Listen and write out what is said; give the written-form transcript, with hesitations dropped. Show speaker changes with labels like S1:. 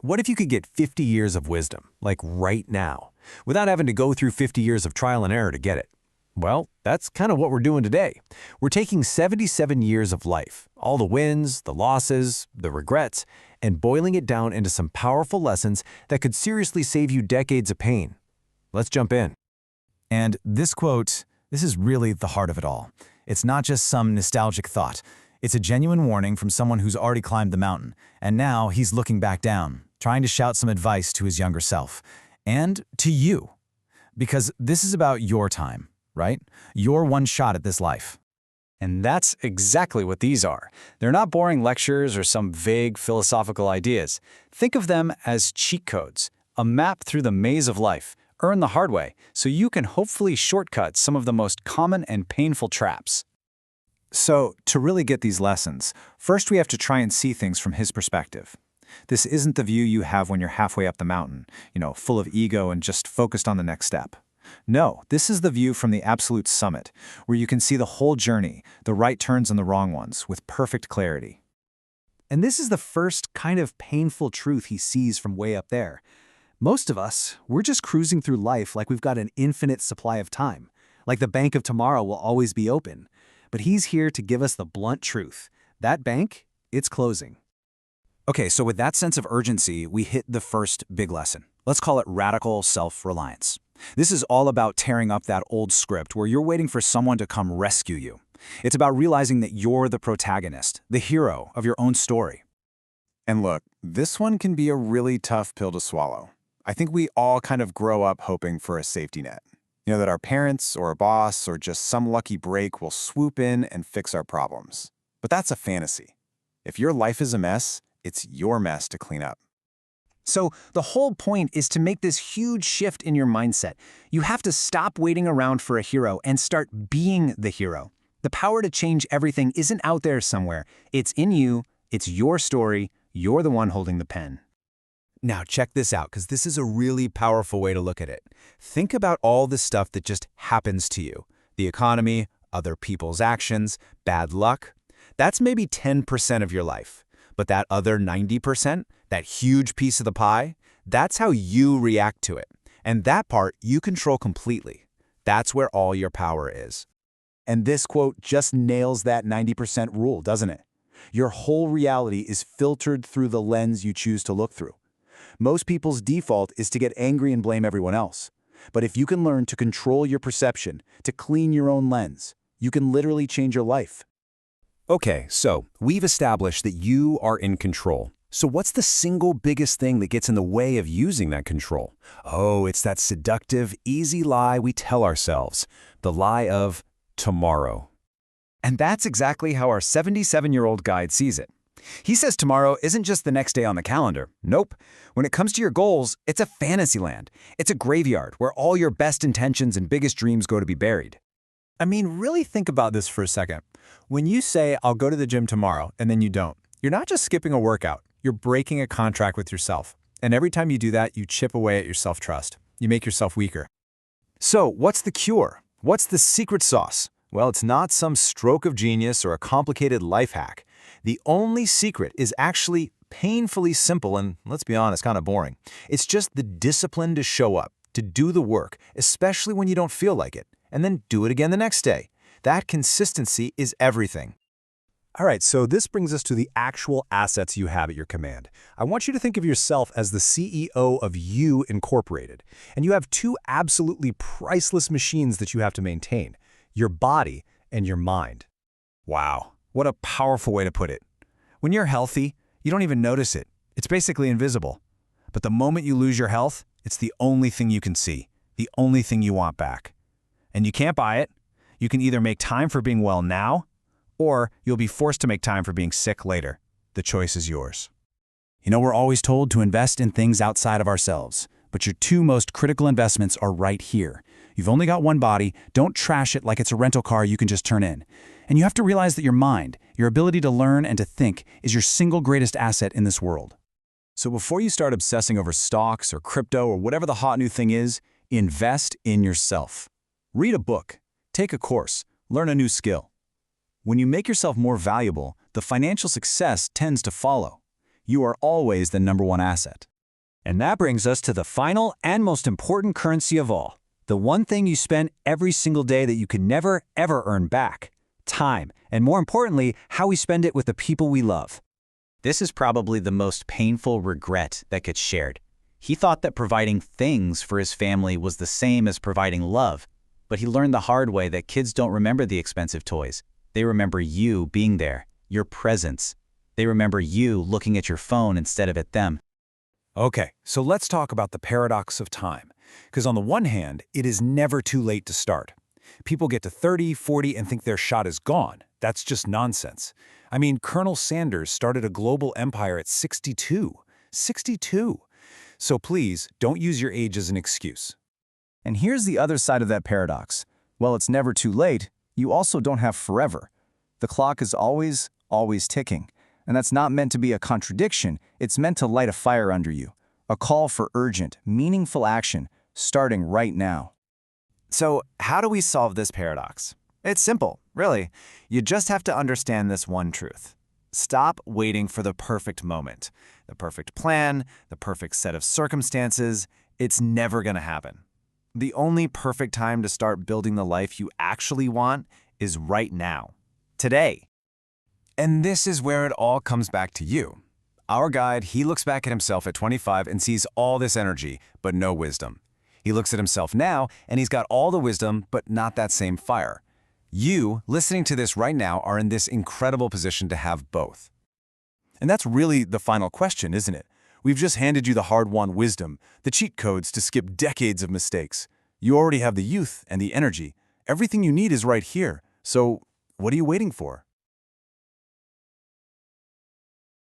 S1: What if you could get 50 years of wisdom, like right now, without having to go through 50 years of trial and error to get it? Well, that's kind of what we're doing today. We're taking 77 years of life, all the wins, the losses, the regrets, and boiling it down into some powerful lessons that could seriously save you decades of pain. Let's jump in.
S2: And this quote, this is really the heart of it all. It's not just some nostalgic thought. It's a genuine warning from someone who's already climbed the mountain, and now he's looking back down, trying to shout some advice to his younger self. And to you. Because this is about your time, right? Your one shot at this life.
S3: And that's exactly what these are. They're not boring lectures or some vague philosophical ideas. Think of them as cheat codes, a map through the maze of life, earned the hard way, so you can hopefully shortcut some of the most common and painful traps.
S4: So, to really get these lessons, first we have to try and see things from his perspective. This isn't the view you have when you're halfway up the mountain, full of ego and just focused on the next step. No, this is the view from the absolute summit, where you can see the whole journey, the right turns and the wrong ones, with perfect clarity.
S5: And this is the first kind of painful truth he sees from way up there. Most of us, we're just cruising through life like we've got an infinite supply of time, like the bank of tomorrow will always be open. But he's here to give us the blunt truth. That bank, it's closing.
S2: Okay, so with that sense of urgency, we hit the first big lesson. Let's call it radical self-reliance. This is all about tearing up that old script where you're waiting for someone to come rescue you. It's about realizing that you're the protagonist, the hero of your own story.
S4: And look, this one can be a really tough pill to swallow. I think we all kind of grow up hoping for a safety net. That our parents or a boss or just some lucky break will swoop in and fix our problems. But that's a fantasy. If your life is a mess, it's your mess to clean up.
S6: So the whole point is to make this huge shift in your mindset. You have to stop waiting around for a hero and start being the hero. The power to change everything isn't out there somewhere. It's in you. It's your story. You're the one holding the pen.
S1: Now check this out, because this is a really powerful way to look at it. Think about all the stuff that just happens to you. The economy, other people's actions, bad luck. That's maybe 10% of your life. But that other 90%, that huge piece of the pie, that's how you react to it. And that part you control completely. That's where all your power is.
S4: And this quote just nails that 90% rule, doesn't it? Your whole reality is filtered through the lens you choose to look through. Most people's default is to get angry and blame everyone else. But if you can learn to control your perception, to clean your own lens, you can literally change your life.
S1: Okay, so we've established that you are in control. So what's the single biggest thing that gets in the way of using that control? Oh, it's that seductive, easy lie we tell ourselves. The lie of tomorrow.
S3: And that's exactly how our 77-year-old guide sees it. He says tomorrow isn't just the next day on the calendar. Nope. When it comes to your goals, it's a fantasy land. It's a graveyard where all your best intentions and biggest dreams go to be buried.
S5: I mean, really think about this for a second. When you say, I'll go to the gym tomorrow, and then you don't, you're not just skipping a workout. You're breaking a contract with yourself. And every time you do that, you chip away at your self-trust. You make yourself weaker.
S1: So what's the cure? What's the secret sauce? Well, it's not some stroke of genius or a complicated life hack. The only secret is actually painfully simple and, let's be honest, kind of boring. It's just the discipline to show up, to do the work, especially when you don't feel like it, and then do it again the next day. That consistency is everything. All right, so this brings us to the actual assets you have at your command. I want you to think of yourself as the CEO of You Incorporated, and you have two absolutely priceless machines that you have to maintain, your body and your mind. Wow. What a powerful way to put it. When you're healthy, you don't even notice it. It's basically invisible. But the moment you lose your health, it's the only thing you can see, the only thing you want back. And you can't buy it. You can either make time for being well now, or you'll be forced to make time for being sick later. The choice is yours.
S2: We're always told to invest in things outside of ourselves, but your two most critical investments are right here. You've only got one body. Don't trash it like it's a rental car you can just turn in. And you have to realize that your mind, your ability to learn and to think, is your single greatest asset in this world.
S1: So before you start obsessing over stocks or crypto or whatever the hot new thing is, invest in yourself. Read a book, take a course, learn a new skill. When you make yourself more valuable, the financial success tends to follow.
S2: You are always the #1 asset.
S3: And that brings us to the final and most important currency of all. The one thing you spend every single day that you can never, ever earn back. Time. And more importantly, how we spend it with the people we love.
S2: This is probably the most painful regret that gets shared. He thought that providing things for his family was the same as providing love, but he learned the hard way that kids don't remember the expensive toys. They remember you being there, your presence. They remember you looking at your phone instead of at them.
S1: Okay, so let's talk about the paradox of time. Because on the one hand, it is never too late to start. People get to 30, 40 and think their shot is gone. That's just nonsense. I mean, Colonel Sanders started a global empire at 62. 62. So please, don't use your age as an excuse.
S4: And here's the other side of that paradox. While it's never too late, you also don't have forever. The clock is always, always ticking. And that's not meant to be a contradiction, it's meant to light a fire under you. A call for urgent, meaningful action, starting right now.
S2: So how do we solve this paradox? It's simple, really. You just have to understand this one truth. Stop waiting for the perfect moment, the perfect plan, the perfect set of circumstances. It's never going to happen. The only perfect time to start building the life you actually want is right now, today. And this is where it all comes back to you. Our guide, he looks back at himself at 25 and sees all this energy, but no wisdom. He looks at himself now, and he's got all the wisdom, but not that same fire. You, listening to this right now, are in this incredible position to have both.
S1: And that's really the final question, isn't it? We've just handed you the hard-won wisdom, the cheat codes to skip decades of mistakes. You already have the youth and the energy. Everything you need is right here. So what are you waiting for?